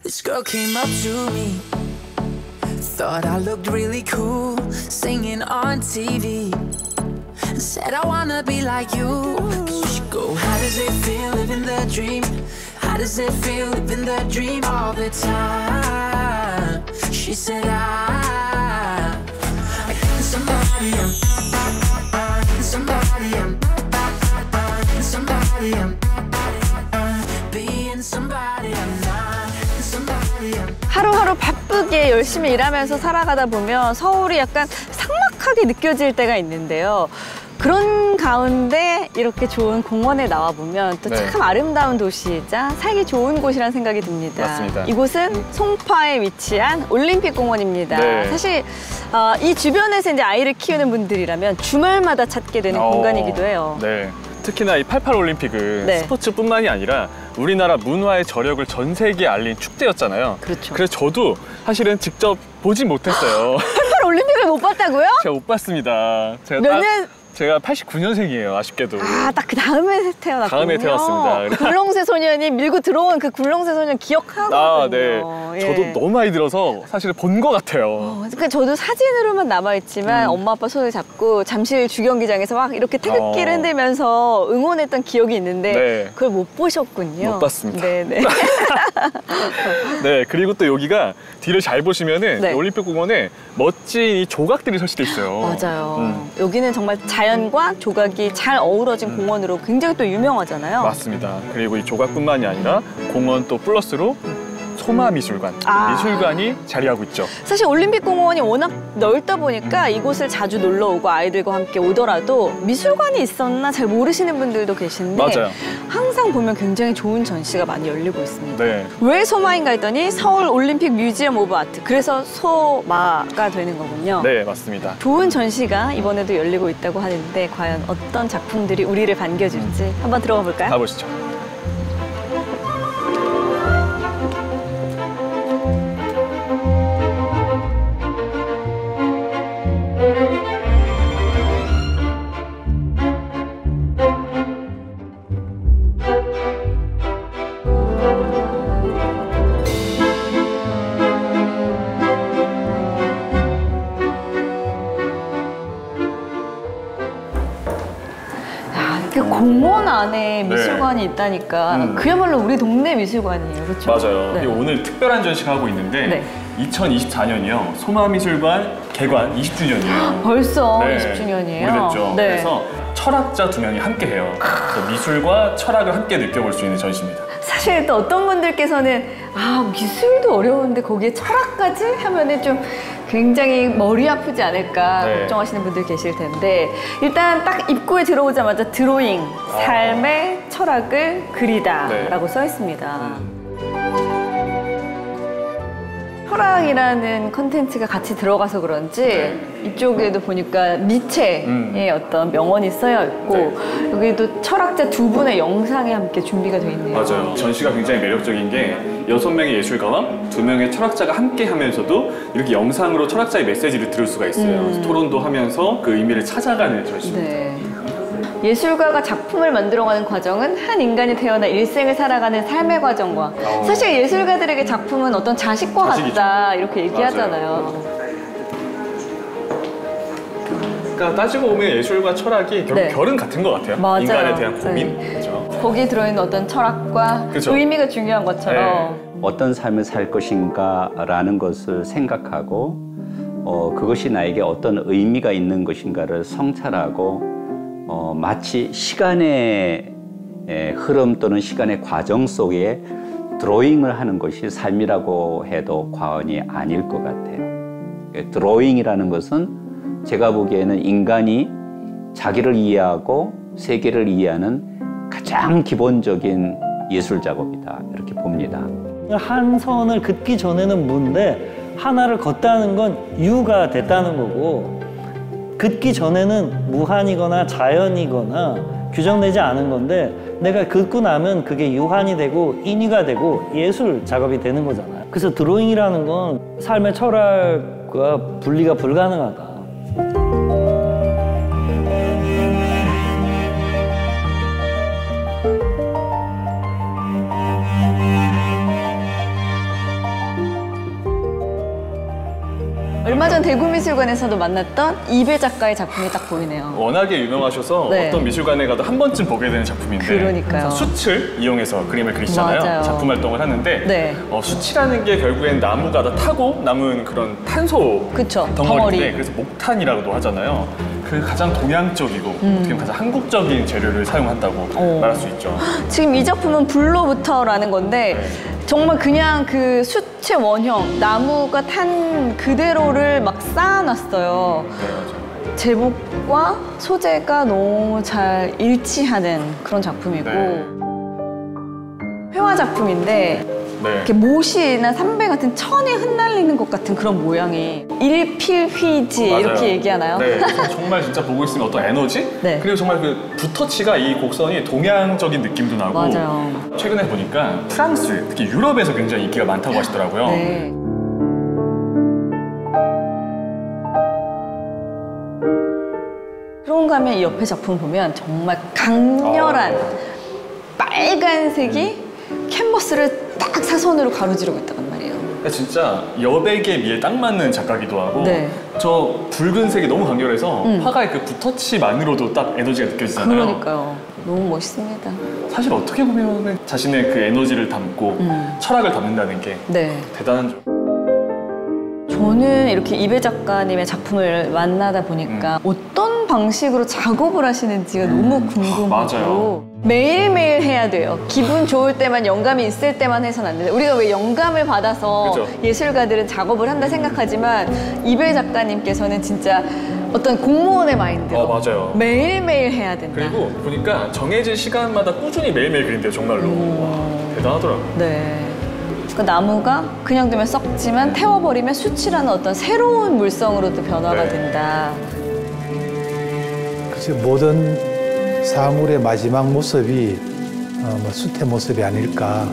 This girl came up to me, thought I looked really cool, singing on TV, and said I wanna be like you. She go, how does it feel living the dream? How does it feel living the dream all the time? She said I need somebody, somebody, somebody, being somebody I'm not, somebody. 하루하루 바쁘게 열심히 일하면서 살아가다 보면 서울이 약간 삭막하게 느껴질 때가 있는데요. 그런 가운데 이렇게 좋은 공원에 나와보면 또 참 아름다운 도시이자 살기 좋은 곳이라는 생각이 듭니다. 맞습니다. 이곳은 송파에 위치한 올림픽공원입니다. 네. 사실 이 주변에서 이제 아이를 키우는 분들이라면 주말마다 찾게 되는 공간이기도 해요. 네. 특히나 이 88 올림픽은 스포츠뿐만이 아니라 우리나라 문화의 저력을 전 세계에 알린 축제였잖아요. 그렇죠. 그래서 저도 사실은 직접 보진 못했어요. 88 올림픽을 못 봤다고요? 제가 못 봤습니다. 제가 89년생이에요, 아쉽게도. 딱 그 다음에 태어났군요. 다음에 태어났습니다. 굴렁쇠 소년이 밀고 들어온 그 굴렁쇠 소년 기억하거든요. 네. 예. 저도 너무 많이 들어서 사실 본 것 같아요. 그러니까 저도 사진으로만 남아있지만 엄마 아빠 손을 잡고 잠실 주경기장에서 막 이렇게 태극기를 흔들면서 응원했던 기억이 있는데 그걸 못 보셨군요. 못 봤습니다. 네네. 네, 그리고 또 여기가 뒤를 잘 보시면은 올림픽공원에 멋진 이 조각들이 설치돼 있어요. 맞아요. 여기는 정말 자연과 조각이 잘 어우러진 공원으로 굉장히 또 유명하잖아요. 맞습니다. 그리고 이 조각뿐만이 아니라 공원 또 플러스로 소마미술관, 미술관이 자리하고 있죠. 사실 올림픽공원이 워낙 넓다 보니까 이곳을 자주 놀러 오고 아이들과 함께 오더라도 미술관이 있었나 잘 모르시는 분들도 계신데 항상 보면 굉장히 좋은 전시가 많이 열리고 있습니다. 왜 소마인가 했더니 서울 올림픽 뮤지엄 오브 아트, 그래서 소마가 되는 거군요. 네, 맞습니다. 좋은 전시가 이번에도 열리고 있다고 하는데 과연 어떤 작품들이 우리를 반겨줄지 한번 들어가 볼까요? 가보시죠. 공원 안에 미술관이 있다니까 그야말로 우리 동네 미술관이에요, 그렇죠? 맞아요. 오늘 특별한 전시를 하고 있는데 2024년이요. 소마미술관 개관 20주년이에요. 벌써 20주년이에요? 오래됐죠. 그래서 철학자 2명이 함께해요. 미술과 철학을 함께 느껴볼 수 있는 전시입니다. 사실 또 어떤 분들께서는 미술도 어려운데 거기에 철학까지 하면은 좀 굉장히 머리 아프지 않을까 걱정하시는 분들 계실 텐데 일단 딱 입구에 들어오자마자 드로잉, 삶의 철학을 그리다 라고 써 있습니다. 철학이라는 컨텐츠가 같이 들어가서 그런지 이쪽에도 보니까 니체의 어떤 명언이 쓰여 있고 여기도 철학자 2분의 영상이 함께 준비가 되어 있네요. 맞아요. 전시가 굉장히 매력적인 게 6명의 예술가와 2명의 철학자가 함께 하면서도 이렇게 영상으로 철학자의 메시지를 들을 수가 있어요. 그래서 토론도 하면서 그 의미를 찾아가는 전시입니다. 예술가가 작품을 만들어가는 과정은 한 인간이 태어나 일생을 살아가는 삶의 과정과 사실 예술가들에게 작품은 어떤 자식과 같다 이렇게 얘기하잖아요. 그러니까 따지고 보면 예술과 철학이 결국 결은 같은 것 같아요. 인간에 대한 고민. 그렇죠? 거기에 들어있는 어떤 철학과 의미가 중요한 것처럼 어떤 삶을 살 것인가라는 것을 생각하고 그것이 나에게 어떤 의미가 있는 것인가를 성찰하고 마치 시간의 흐름 또는 시간의 과정 속에 드로잉을 하는 것이 삶이라고 해도 과언이 아닐 것 같아요. 드로잉이라는 것은 제가 보기에는 인간이 자기를 이해하고 세계를 이해하는 가장 기본적인 예술 작업이다 이렇게 봅니다. 한 선을 긋기 전에는 무인데 하나를 걷다는 건 유가 됐다는 거고 긋기 전에는 무한이거나 자연이거나 규정되지 않은 건데 내가 긋고 나면 그게 유한이 되고 인위가 되고 예술 작업이 되는 거잖아요. 그래서 드로잉이라는 건 삶의 철학과 분리가 불가능하다. 얼마 전 대구미술관에서도 만났던 이배 작가의 작품이 딱 보이네요. 워낙에 유명하셔서 네. 어떤 미술관에 가도 한 번쯤 보게 되는 작품인데 그러니까요. 항상 숯을 이용해서 그림을 그리시잖아요. 맞아요. 작품 활동을 하는데 네. 숯이라는 게 결국엔 나무가 다 타고 남은 그런 탄소 그쵸, 덩어리인데 덩어리. 그래서 목탄이라고도 하잖아요. 그 가장 동양적이고 어떻게 보면 가장 한국적인 재료를 사용한다고 말할 수 있죠. 지금 이 작품은 불로부터라는 건데 정말 그냥 그 숯의 원형, 나무가 탄 그대로를 막 쌓아놨어요. 네, 맞아요. 제목과 소재가 너무 잘 일치하는 그런 작품이고 네. 회화 작품인데 네. 이렇게 못이나 삼배 같은 천에 흩날리는 것 같은 그런 모양이 일필휘지 맞아요. 이렇게 얘기하나요? 네, 그래서 정말 진짜 보고 있으면 어떤 에너지? 네. 그리고 정말 그 붓터치가 이 곡선이 동양적인 느낌도 나고 맞아요. 최근에 보니까 프랑스, 특히 유럽에서 굉장히 인기가 많다고 하시더라고요. 네. 그런가 하면 이 옆에 작품 보면 정말 강렬한 빨간색이 캔버스를 딱 사선으로 가로지르고 있단 말이에요. 그러니까 진짜 여백의 미에 딱 맞는 작가기도 하고 네. 저 붉은색이 너무 강렬해서 화가의 그 붓터치만으로도 딱 에너지가 느껴지잖아요. 그러니까요. 너무 멋있습니다. 사실 어떻게 보면 자신의 그 에너지를 담고 철학을 담는다는 게 네. 대단한 점. 저는 이렇게 이배 작가님의 작품을 만나다 보니까 어떤 방식으로 작업을 하시는지가 너무 궁금하고 맞아요. 매일매일 해야 돼요. 기분 좋을 때만, 영감이 있을 때만 해서는 안 되는데 우리가 왜 영감을 받아서 그죠. 예술가들은 작업을 한다 생각하지만 이배 작가님께서는 진짜 어떤 공무원의 마인드로 맞아요. 매일매일 해야 된다. 그리고 보니까 정해진 시간마다 꾸준히 매일매일 그린대요, 정말로. 와, 대단하더라고요. 네. 그 나무가 그냥 두면 썩지만 태워버리면 숯이라는 어떤 새로운 물성으로도 변화가 네. 된다. 그래서 모든 사물의 마지막 모습이 숯의 모습이 아닐까.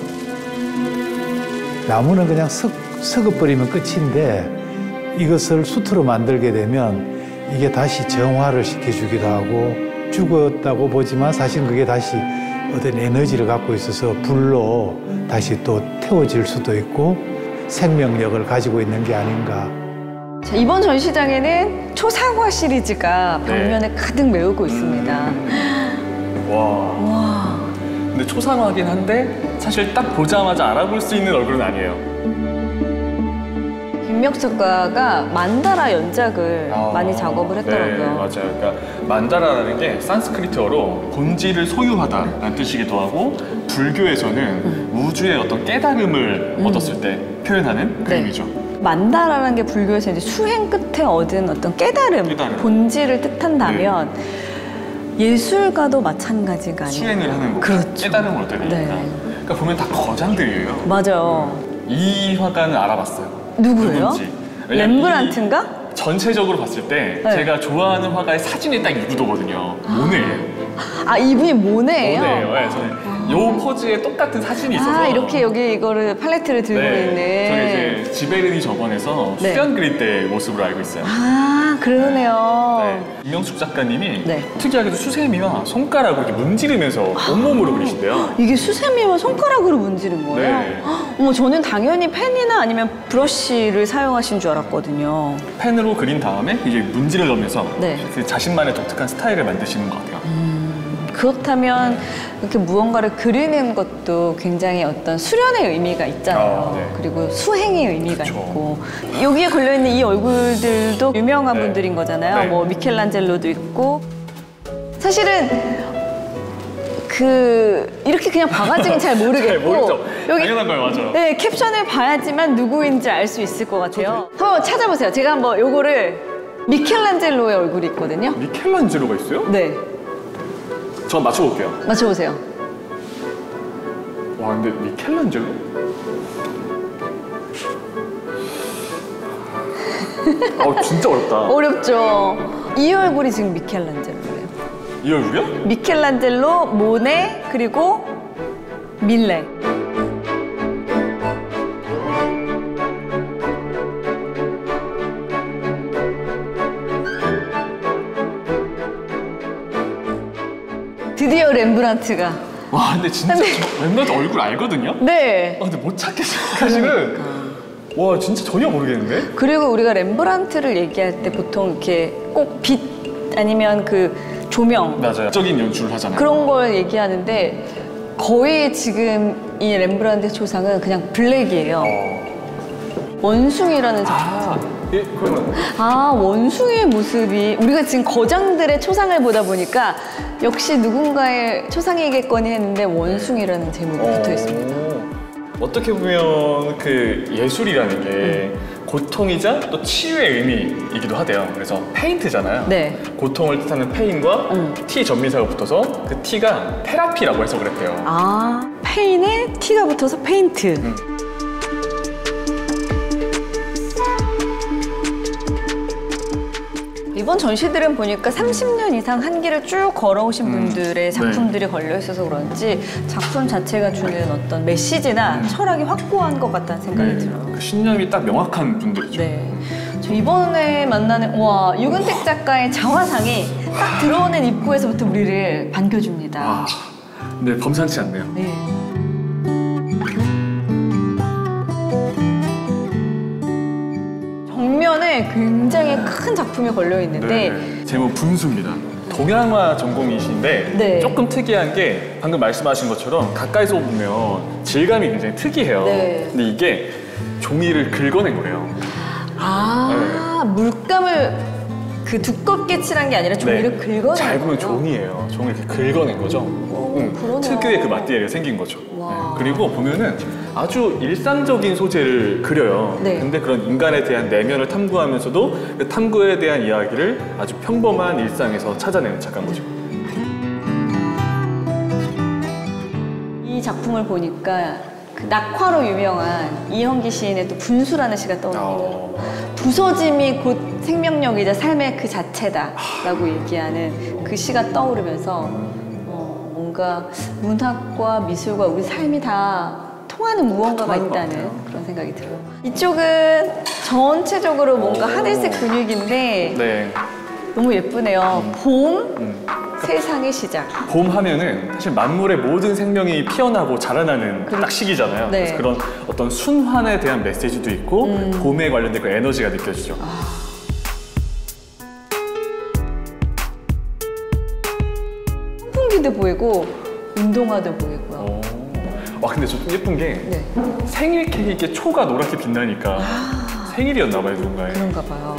나무는 그냥 썩어버리면 끝인데 이것을 숯으로 만들게 되면 이게 다시 정화를 시켜주기도 하고 죽었다고 보지만 사실 그게 다시 어떤 에너지를 갖고 있어서 불로 다시 또 태워질 수도 있고 생명력을 가지고 있는 게 아닌가. 자, 이번 전시장에는 초상화 시리즈가 벽면에 가득 메우고 있습니다. 와. 근데 초상화긴 한데 사실 딱 보자마자 알아볼 수 있는 얼굴은 아니에요. 김미혁 작가가 만다라 연작을 많이 작업을 했더라고요. 네, 맞아요. 그러니까 만다라라는 게 산스크리트어로 본질을 소유하다라는 뜻이기도 하고 불교에서는 우주의 어떤 깨달음을 얻었을 때 표현하는 그림이죠. 만다라라는 게 불교에서 이제 수행 끝에 얻은 어떤 깨달음. 본질을 뜻한다면 예술가도 마찬가지가 아니에요. 수행을 하는 거. 그렇죠. 깨달음을 얻으니까. 네. 그러니까 보면 다 거장들이에요. 맞아요. 이 화가는 알아봤어요. 누구예요? 누군지. 왜냐면 렘브란트인가? 전체적으로 봤을 때 네. 제가 좋아하는 화가의 사진이 딱 이구도거든요. 모네예요. 아, 이분이 모네예요? 모네예요. 네, 저는 요 포즈에 똑같은 사진이 있어서. 아, 이렇게 여기 이거를 팔레트를 들고 있네. 저는 이제 지베르니 저번에서 네. 수련 그릴 때 모습으로 알고 있어요. 아, 그러네요. 네. 임명숙 작가님이 네. 특이하게도 수세미와 손가락으로 이렇게 문지르면서 온몸으로 그리신대요. 이게 수세미와 손가락으로 문지른 거예요? 네. 어머, 저는 당연히 펜이나 아니면 브러쉬를 사용하신 줄 알았거든요. 펜으로 그린 다음에 이제 문지를 넣으면서 네. 자신만의 독특한 스타일을 만드시는 것 같아요. 그렇다면 이렇게 무언가를 그리는 것도 굉장히 어떤 수련의 의미가 있잖아요. 네. 그리고 수행의 의미가 그쵸. 있고 여기에 걸려있는 이 얼굴들도 유명한 네. 분들인 거잖아요. 네. 뭐 미켈란젤로도 있고 사실은 이렇게 그냥 봐가지고는 잘 모르겠고 잘 모르죠. 여기 당연한 거예요, 맞아요. 네, 캡션을 봐야지만 누구인지 알 수 있을 것 같아요. 한번 찾아보세요. 제가 한번 요거를 미켈란젤로의 얼굴이 있거든요. 미켈란젤로가 있어요? 네, 전 맞춰볼게요. 맞춰보세요. 와, 근데 미켈란젤로? 진짜 어렵다. 어렵죠. 이 얼굴이 지금 미켈란젤로예요. 이 얼굴이요? 미켈란젤로, 모네, 그리고 밀레. 드디어 렘브란트가. 와, 근데 진짜 저 렘브란트 얼굴 알거든요? 네. 근데 못 찾겠어요. 사실은 와 진짜 전혀 모르겠는데? 그리고 우리가 렘브란트를 얘기할 때 보통 이렇게 꼭 빛 아니면 그 조명 맞아요. 적인 연출을 하잖아요. 그런 걸 얘기하는데 거의 지금 이 렘브란트 초상은 그냥 블랙이에요. 원숭이라는 작품. 예, 그러면 원숭이의 모습이 우리가 지금 거장들의 초상을 보다 보니까 역시 누군가의 초상이겠거니 했는데 원숭이라는 제목이 붙어 있습니다. 어떻게 보면 그 예술이라는 게 고통이자 또 치유의 의미이기도 하대요. 그래서 페인트잖아요. 네. 고통을 뜻하는 페인과 티 전미사가 붙어서 그 티가 테라피라고 해석을 했대요. 페인에 티가 붙어서 페인트. 이번 전시들은 보니까 30년 이상 한 길을 쭉 걸어오신 분들의 작품들이 걸려 있어서 그런지 작품 자체가 주는 어떤 메시지나 철학이 확고한 것 같다는 생각이 들어요. 그 신념이 딱 명확한 분들이죠. 네. 저 이번에 만나는 유근택 작가의 자화상이 딱 들어오는 입구에서부터 우리를 반겨줍니다. 네, 범상치 않네요. 네. 정면에 굉장히 큰 작품이 걸려 있는데 제목 분수입니다. 동양화 전공이신데 네. 조금 특이한 게 방금 말씀하신 것처럼 가까이서 보면 질감이 굉장히 특이해요. 네. 근데 이게 종이를 긁어낸 거예요. 물감을 그 두껍게 칠한 게 아니라 종이를 긁어낸 잘 보면 거예요? 종이에요. 종이를 이렇게 긁어낸 거죠. 그러네요. 특유의 그 마띠리얼이 생긴 거죠. 그리고 보면은 아주 일상적인 소재를 그려요. 네. 근데 그런 인간에 대한 내면을 탐구하면서도 그 탐구에 대한 이야기를 아주 평범한 일상에서 찾아내는 작가인 거죠. 이 작품을 보니까 그 낙화로 유명한 이현기 시인의 또 분수라는 시가 떠오르네요. 부서짐이 곧 생명력이자 삶의 그 자체다라고 얘기하는 그 시가 떠오르면서 뭔가 문학과 미술과 우리 삶이 다 통하는 무언가가 있다는 그런 생각이 들어요. 이쪽은 전체적으로 뭔가 하늘색 분위기인데 네. 너무 예쁘네요. 봄, 세상의 시작. 봄 하면은 사실 만물의 모든 생명이 피어나고 자라나는 딱 시기잖아요. 네. 그래서 그런 어떤 순환에 대한 메시지도 있고 봄에 관련된 그 에너지가 느껴지죠. 선풍기도 보이고 운동화도 보이고요. 와 근데 좀 예쁜 게 생일 케이크에 초가 노랗게 빛나니까 생일이었나 봐요, 누군가의. 그런가 봐요.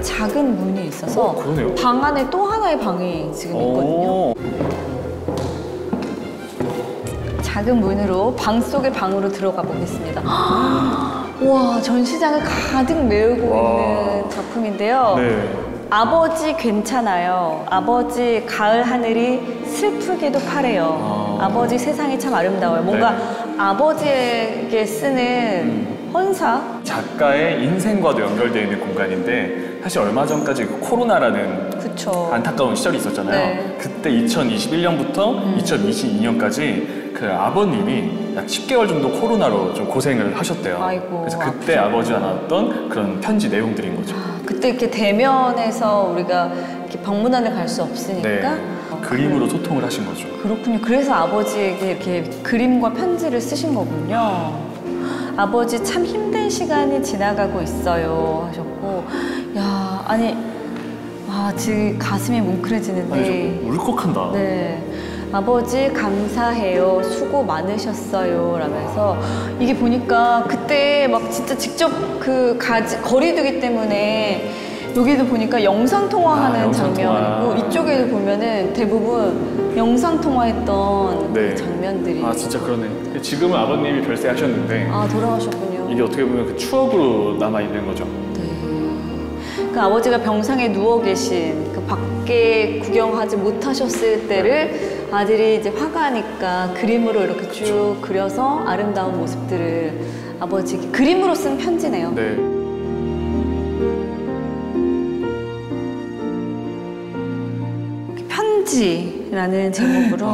작은 문이 있어서 그러네요. 방 안에 또 하나의 방이 지금 있거든요. 작은 문으로 방 속의 방으로 들어가 보겠습니다. 와, 전시장을 가득 메우고 있는 작품인데요. 네. 아버지 괜찮아요. 아버지 가을 하늘이 슬프게도 파래요. 아버지 세상이 참 아름다워요. 뭔가 아버지에게 쓰는 헌사? 작가의 인생과도 연결되어 있는 공간인데 사실 얼마 전까지 그 코로나라는 그쵸. 안타까운 시절이 있었잖아요. 네. 그때 2021년부터 2022년까지 그 아버님이 약 10개월 정도 코로나로 좀 고생을 하셨대요. 아이고, 그래서 그때 아버지와 나눴던 그런 편지 내용들인 거죠. 그때 이렇게 대면해서 우리가 이렇게 방문안을 갈 수 없으니까 네. 그림으로 소통을 하신 거죠. 그렇군요. 그래서 아버지에게 이렇게 그림과 편지를 쓰신 거군요. 아버지 참 힘든 시간이 지나가고 있어요 하셨고, 야, 아니, 지금 가슴이 뭉클해지는데. 아니, 좀 울컥한다. 네. 아버지 감사해요. 수고 많으셨어요. 라면서 이게 보니까 그때 막 진짜 직접 그 거리두기 때문에 여기도 보니까 영상통화하는 장면이고 이쪽에도 보면은 대부분 영상통화했던 그 장면들이. 진짜 그러네. 지금은 아버님이 별세하셨는데. 돌아가셨군요. 이게 어떻게 보면 그 추억으로 남아있는 거죠. 그 아버지가 병상에 누워 계신 그 밖에 구경하지 못하셨을 때를 아들이 이제 화가니까 그림으로 이렇게 쭉 그려서 아름다운 모습들을 아버지에게 그림으로 쓴 편지네요. 네. 편지라는 제목으로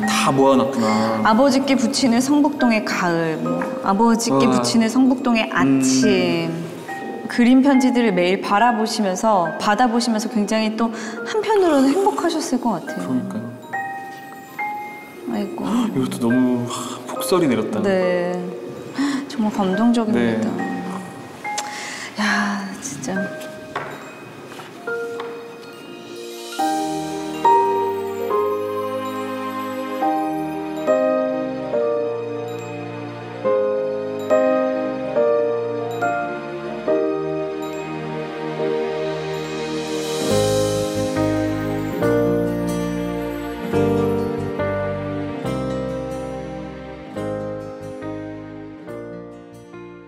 다 모아놨구나. 아버지께 붙이는 성북동의 가을, 아버지께 붙이는 성북동의 아침. 그림 편지들을 매일 받아보시면서 굉장히 또 한편으로는 행복하셨을 것 같아요. 그러니까요. 아이고. 이것도 너무 폭설이 내렸다. 네. 정말 감동적입니다. 네. 야, 진짜.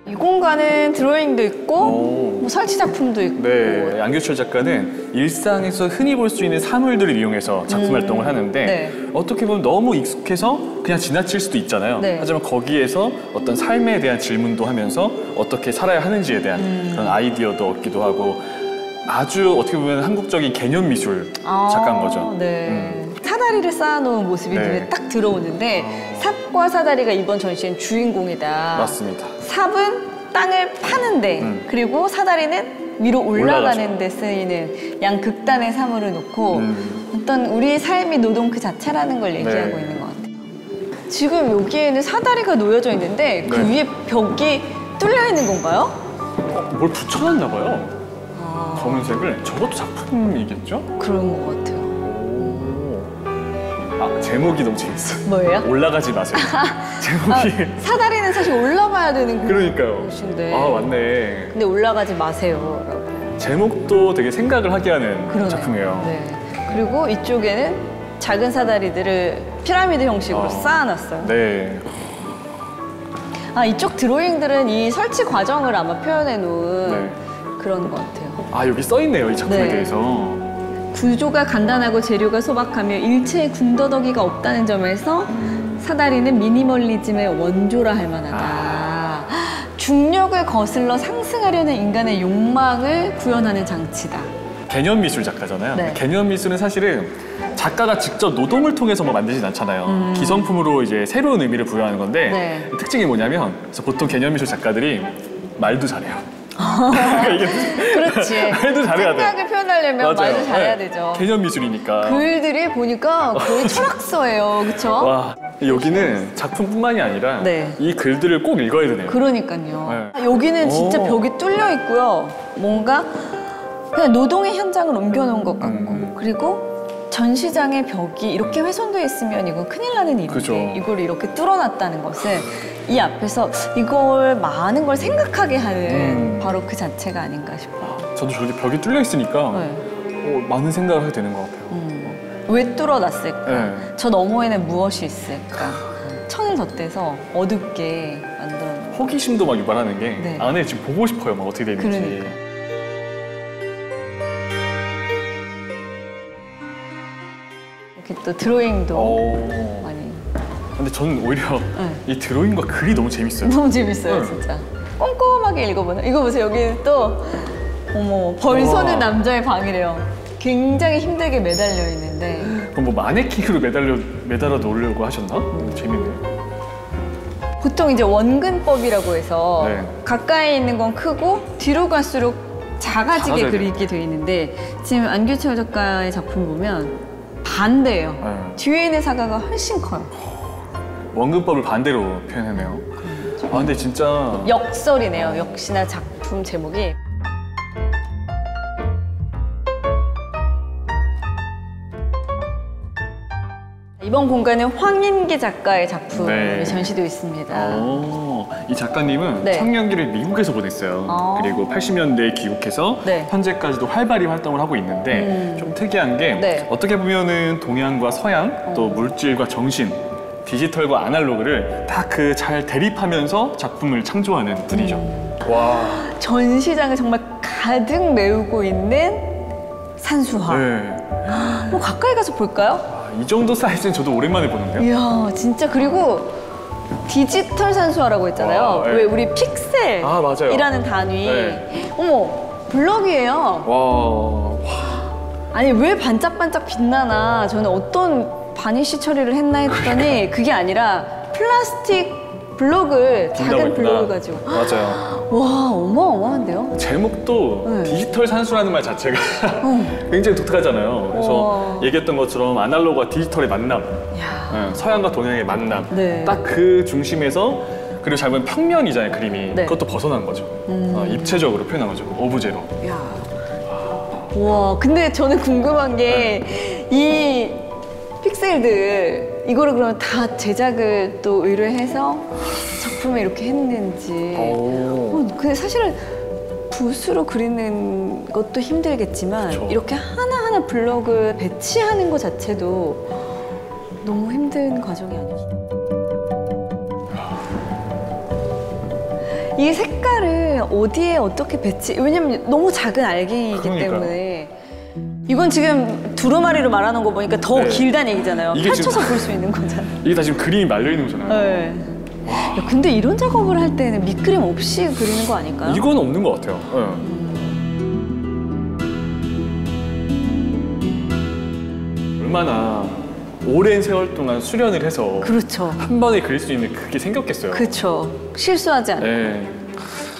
이 공간은 드로잉도 있고 뭐 설치 작품도 있고. 네, 양규철 작가는 일상에서 흔히 볼 수 있는 사물들을 이용해서 작품 활동을 하는데 네. 어떻게 보면 너무 익숙해서 그냥 지나칠 수도 있잖아요. 네. 하지만 거기에서 어떤 삶에 대한 질문도 하면서 어떻게 살아야 하는지에 대한 그런 아이디어도 얻기도 하고 아주 어떻게 보면 한국적인 개념 미술 작가인 거죠. 네. 사다리를 쌓아놓은 모습이 네. 눈에 딱 들어오는데 삽과 사다리가 이번 전시엔 주인공이다. 맞습니다. 삽은 땅을 파는데 그리고 사다리는 위로 올라가는 데 쓰이는 양 극단의 사물을 놓고 어떤 우리의 삶이 노동 그 자체라는 걸 얘기하고 네. 있는 것 같아요. 지금 여기에는 사다리가 놓여져 있는데 그 네. 위에 벽이 뚫려 있는 건가요? 뭘 붙여놨나 봐요. 검은색을. 저것도 작품이겠죠? 그런 것 같아요. 아, 제목이 너무 재밌어요. 뭐예요? 올라가지 마세요. 제목이. 사다리는 사실 올라가야 되는 그러니까요. 곳인데. 아, 맞네. 근데 올라가지 마세요라고. 제목도 되게 생각을 하게 하는 그러네요. 작품이에요. 네. 그리고 이쪽에는 작은 사다리들을 피라미드 형식으로 쌓아놨어요. 네. 아, 이쪽 드로잉들은 이 설치 과정을 아마 표현해 놓은 네. 그런 것 같아요. 아, 여기 써있네요, 이 작품에 네. 대해서. 구조가 간단하고 재료가 소박하며 일체의 군더더기가 없다는 점에서 사다리는 미니멀리즘의 원조라 할 만하다. 중력을 거슬러 상승하려는 인간의 욕망을 구현하는 장치다. 개념 미술 작가잖아요. 네. 개념 미술은 사실은 작가가 직접 노동을 통해서 뭐 만들진 않잖아요. 기성품으로 이제 새로운 의미를 부여하는 건데 네. 특징이 뭐냐면 그래서 보통 개념 미술 작가들이 말도 잘해요. 그러니까 이게 그렇지. 말도 잘해야 돼. 생각을 표현하려면 맞아요. 말도 잘해야 네. 되죠. 개념 미술이니까. 글들이 보니까 거의 철학서예요. 그렇죠? 와, 여기는 작품뿐만이 아니라 네. 이 글들을 꼭 읽어야 되네요. 그러니까요. 네. 여기는 진짜 오. 벽이 뚫려 있고요. 뭔가 그냥 노동의 현장을 옮겨놓은 것 같고 그리고 전시장의 벽이 이렇게 훼손되어 있으면 이건 큰일 나는 일인데 그죠. 이걸 이렇게 뚫어놨다는 것은 이 앞에서 이걸 많은 걸 생각하게 하는 바로 그 자체가 아닌가 싶어요. 저도 저렇게 벽이 뚫려 있으니까 네. 많은 생각을 하게 되는 것 같아요. 왜 뚫어놨을까? 네. 저 너머에는 무엇이 있을까? 천을 덧대서 어둡게 만들어놓은 호기심도 막 유발하는 게 네. 안에 지금 보고 싶어요. 막 어떻게 되는지. 그러니까. 이렇게 또 드로잉도 많이 근데 저는 오히려 네. 이 드로잉과 글이 너무 재밌어요. 너무 재밌어요, 네. 진짜. 꼼꼼하게 읽어보는. 이거 보세요, 여기 또 어머 벌 쏘는 우와. 남자의 방이래요. 굉장히 힘들게 매달려 있는데 그럼 뭐 마네킹으로 매달아 놓으려고 하셨나? 재밌네. 보통 이제 원근법이라고 해서 네. 가까이 있는 건 크고 뒤로 갈수록 작아지게 작아져야 그리게 돼 있는데 지금 안규철 작가의 작품 보면 반대예요. 네. 뒤에 있는 사과가 훨씬 커요. 원근법을 반대로 표현하네요. 아 근데 진짜 역설이네요. 역시나 작품 제목이. 이번 공간은 황인기 작가의 작품이 네. 전시되어 있습니다. 이 작가님은 네. 청년기를 미국에서 보냈어요. 그리고 80년대에 귀국해서 네. 현재까지도 활발히 활동을 하고 있는데 좀 특이한 게 네. 어떻게 보면은 동양과 서양 또 물질과 정신 디지털과 아날로그를 다 그 잘 대립하면서 작품을 창조하는 분이죠. 와. 전시장을 정말 가득 메우고 있는 산수화. 네. 뭐 가까이 가서 볼까요? 이 정도 사이즈는 저도 오랜만에 보는데요. 이야, 진짜. 그리고 디지털 산수화라고 했잖아요. 와, 네. 왜 우리 픽셀이라는 아, 맞아요. 단위. 네. 어머, 블럭이에요. 와. 아니, 왜 반짝반짝 빛나나? 저는 어떤 바니쉬 처리를 했나 했더니 그게 아니라 플라스틱 블록을, 작은 블록을 가지고. 맞아요. 와, 어마어마한데요? 제목도 네. 디지털 산수라는 말 자체가 굉장히 독특하잖아요. 그래서 와. 얘기했던 것처럼 아날로그와 디지털의 만남, 야. 서양과 동양의 만남, 네. 딱 그 중심에서 그리고 잘 보면 평면이잖아요, 그림이. 네. 그것도 벗어난 거죠. 입체적으로 표현한 거죠. 오브제로. 야. 와, 근데 저는 궁금한 게 이 픽셀들 이거를 그러면 다 제작을 또 의뢰해서 작품을 이렇게 했는지. 근데 사실은 붓으로 그리는 것도 힘들겠지만 그쵸. 이렇게 하나하나 블럭을 배치하는 것 자체도 너무 힘든 과정이 아니었어요. 이 색깔을 어디에 어떻게 왜냐면 너무 작은 알갱이이기 그러니까요. 때문에 이건 지금 두루마리로 말하는 거 보니까 더 네. 길다는 얘기잖아요. 이게 펼쳐서 지금- 볼 수 있는 거잖아요. 이게 다 지금 그림이 말려 있는 거잖아요. 네. 야, 근데 이런 작업을 할 때는 밑그림 없이 그리는 거 아닐까요? 이건 없는 것 같아요. 얼마나 오랜 세월 동안 수련을 해서 그렇죠. 한 번에 그릴 수 있는 그게 생겼겠어요. 그렇죠. 실수하지 않고. 네.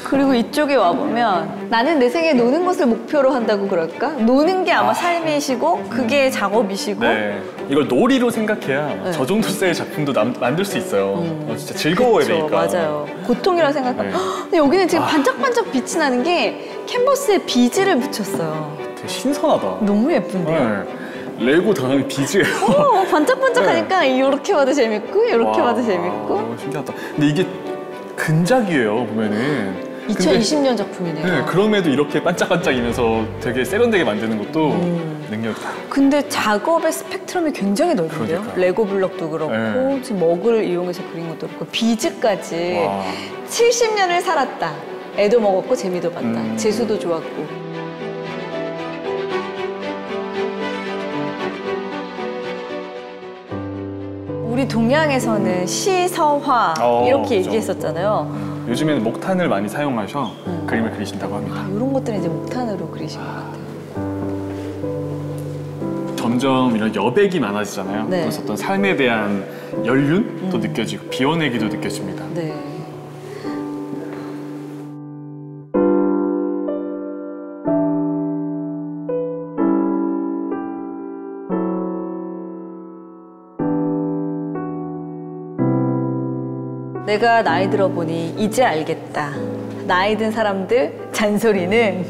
그리고 이쪽에 와보면 나는 내 생에 노는 것을 목표로 한다고 그럴까? 노는 게 아마 삶이시고 그게 작업이시고 네. 이걸 놀이로 생각해야 네. 저 정도 의 작품도 만들 수 있어요. 진짜 즐거워야 그쵸, 되니까. 맞아요. 고통이라 생각하면. 네. 근데 여기는 지금 반짝반짝 빛이 나는 게 캔버스에 비즈를 붙였어요. 되게 신선하다. 너무 예쁜데요? 네. 레고 다음에 비즈예요. 반짝반짝하니까 이렇게 봐도 재밌고 이렇게 봐도 재밌고. 신기하다. 근데 이게 근작이에요, 보면은. 2020년 작품이네요. 네, 그럼에도 이렇게 반짝반짝이면서 되게 세련되게 만드는 것도 능력이다. 근데 작업의 스펙트럼이 굉장히 넓은데요? 그러니까요. 레고 블럭도 그렇고 네. 지금 머그를 이용해서 그린 것도 그렇고 비즈까지 와. 70년을 살았다. 애도 먹었고 재미도 봤다. 재수도 좋았고. 우리 동양에서는 시서화 이렇게 그렇죠. 얘기했었잖아요. 요즘에는 목탄을 많이 사용하셔 그림을 그리신다고 합니다. 이런 것들은 이제 목탄으로 그리신 것 같아요. 점점 이런 여백이 많아지잖아요. 네. 그래서 어떤 삶에 대한 연륜도 느껴지고 비워내기도 느껴집니다. 네. 내가 나이 들어보니 이제 알겠다. 나이 든 사람들 잔소리는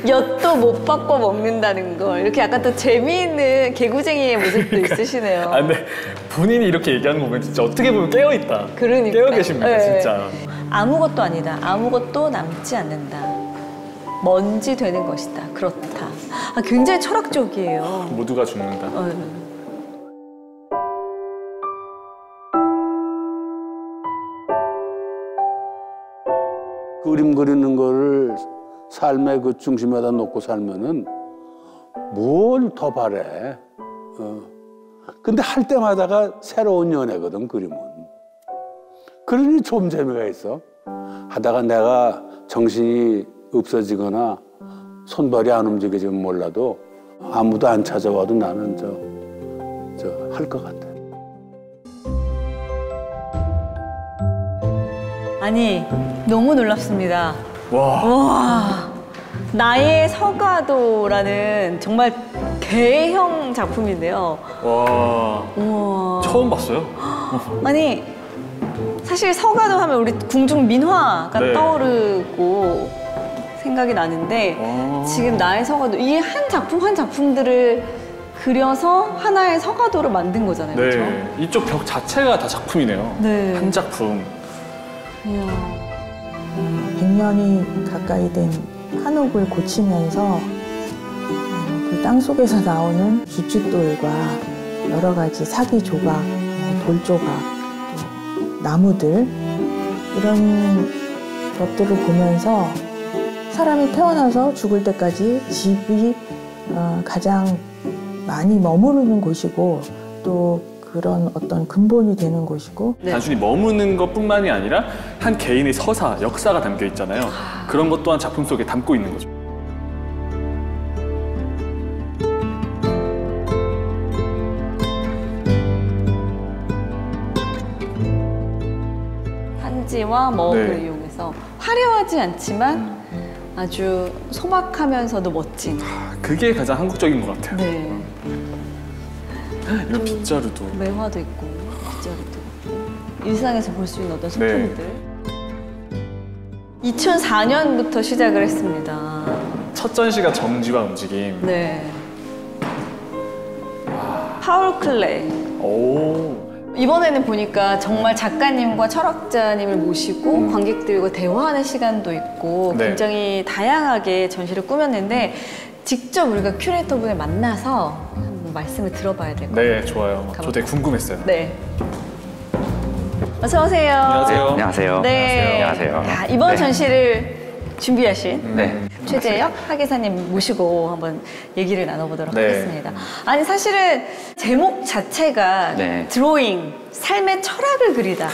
엿도 못 바꿔 먹는다는 걸. 이렇게 약간 또 재미있는 개구쟁이의 모습도 있으시네요. 아, 근데 본인이 이렇게 얘기하는 거 보면 진짜 어떻게 보면 깨어있다. 그러니까. 깨어 계십니다, 네. 진짜. 아무것도 아니다. 아무것도 남지 않는다. 먼지 되는 것이다. 그렇다. 굉장히 철학적이에요. 모두가 죽는다. 그림 그리는 거를 삶의 그 중심에다 놓고 살면은 뭘 더 바래. 근데 할 때마다가 새로운 연애거든, 그림은. 그러니 좀 재미가 있어. 하다가 내가 정신이 없어지거나 손발이 안 움직여지면 몰라도 아무도 안 찾아와도 나는 할 것 같아. 아니, 너무 놀랍습니다. 와. 나의 서가도라는 정말 대형 작품인데요. 와. 우와. 처음 봤어요. 아니, 사실 서가도 하면 우리 궁중 민화가 네. 떠오르고 생각이 나는데 지금 나의 서가도 이게 한 작품 한 작품들을 그려서 하나의 서가도를 만든 거잖아요. 네. 그렇죠? 이쪽 벽 자체가 다 작품이네요. 네. 한 작품. 100년이 가까이 된 한옥을 고치면서 그 땅속에서 나오는 기춧돌과 여러 가지 사기 조각, 돌 조각, 또 나무들 이런 것들을 보면서 사람이 태어나서 죽을 때까지 집이 가장 많이 머무르는 곳이고 또 그런 어떤 근본이 되는 곳이고 네. 단순히 머무는 것뿐만이 아니라 한 개인의 서사, 역사가 담겨 있잖아요. 그런 것 또한 작품 속에 담고 있는 거죠. 한지와 먹을 네. 이용해서 화려하지 않지만 아주 소박하면서도 멋진. 그게 가장 한국적인 것 같아요. 네. 이런 빗자루도. 매화도 있고 빗자루도 있고. 일상에서 볼 수 있는 어떤 소품들. 2004년부터 시작을 했습니다. 첫 전시가 정지와 움직임. 네. 파울 클레이. 오. 이번에는 보니까 정말 작가님과 철학자님을 모시고 관객들과 대화하는 시간도 있고 굉장히 다양하게 전시를 꾸몄는데 직접 우리가 큐레이터분을 만나서 한번 말씀을 들어봐야 될 것 같아요. 네, 좋아요. 저 되게 궁금했어요. 네. 어서 오세요. 안녕하세요. 안녕하세요. 네. 안녕하세요. 야, 이번 전시를 준비하신 네. 최재혁 학예사님 모시고 한번 얘기를 나눠보도록 하겠습니다. 아니 사실은 제목 자체가 드로잉, 삶의 철학을 그리다.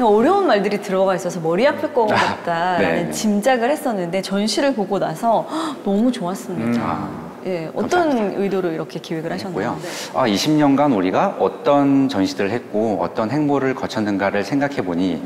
어려운 말들이 들어가 있어서 머리 아플 것 같다라는 짐작을 했었는데 전시를 보고 나서 너무 좋았습니다. 예, 어떤 감사합니다. 의도로 이렇게 기획을 하셨나요? 20년간 우리가 어떤 전시들을 했고 어떤 행보를 거쳤는가를 생각해 보니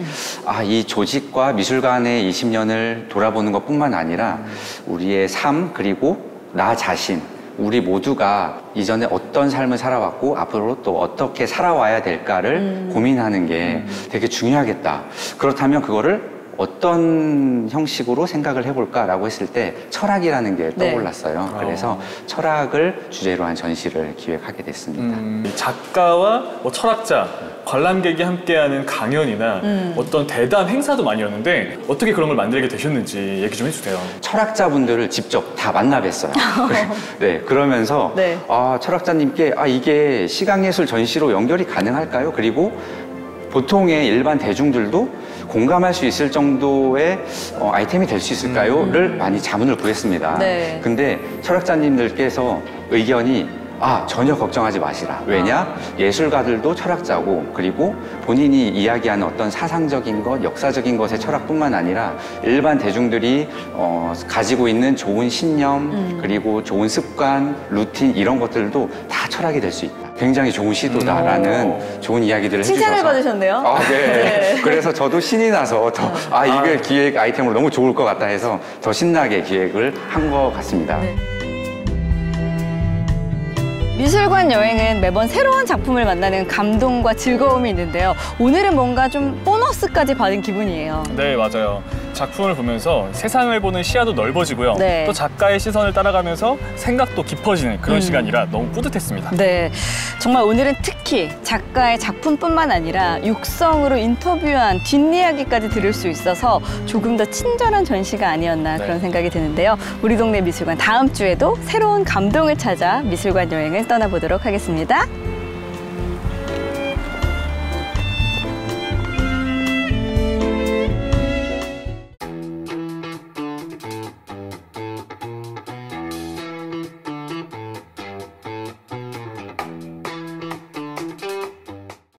이 조직과 미술관의 20년을 돌아보는 것뿐만 아니라 우리의 삶 그리고 나 자신 우리 모두가 이전에 어떤 삶을 살아왔고 앞으로 또 어떻게 살아와야 될까를 고민하는 게 되게 중요하겠다. 그렇다면 그거를 어떤 형식으로 생각을 해볼까라고 했을 때 철학이라는 게 떠올랐어요. 그래서 철학을 주제로 한 전시를 기획하게 됐습니다. 작가와 철학자, 관람객이 함께하는 강연이나 어떤 대담 행사도 많이 였는데 어떻게 그런 걸 만들게 되셨는지 얘기 좀 해주세요. 철학자분들을 직접 다 만나 뵀어요. 네, 그러면서 철학자님께 이게 시각예술 전시로 연결이 가능할까요? 그리고 보통의 일반 대중들도 공감할 수 있을 정도의 아이템이 될 수 있을까요?를 많이 자문을 구했습니다. 근데 철학자님들께서 의견이 전혀 걱정하지 마시라. 왜냐? 예술가들도 철학자고 그리고 본인이 이야기하는 어떤 사상적인 것, 역사적인 것의 철학뿐만 아니라 일반 대중들이 가지고 있는 좋은 신념 그리고 좋은 습관, 루틴 이런 것들도 다 철학이 될 수 있다. 굉장히 좋은 시도다라는 좋은 이야기들을 해주셔서 칭찬을 받으셨네요. 네. 그래서 저도 신이 나서 더 이게 기획 아이템으로 너무 좋을 것 같다 해서 더 신나게 기획을 한 것 같습니다. 미술관 여행은 매번 새로운 작품을 만나는 감동과 즐거움이 있는데요. 오늘은 뭔가 좀 보너스까지 받은 기분이에요. 네, 맞아요. 작품을 보면서 세상을 보는 시야도 넓어지고요. 또 작가의 시선을 따라가면서 생각도 깊어지는 그런 시간이라 너무 뿌듯했습니다. 네, 정말 오늘은 특히 작가의 작품뿐만 아니라 육성으로 인터뷰한 뒷이야기까지 들을 수 있어서 조금 더 친절한 전시가 아니었나 그런 생각이 드는데요. 우리 동네 미술관 다음 주에도 새로운 감동을 찾아 미술관 여행을 떠나보도록 하겠습니다.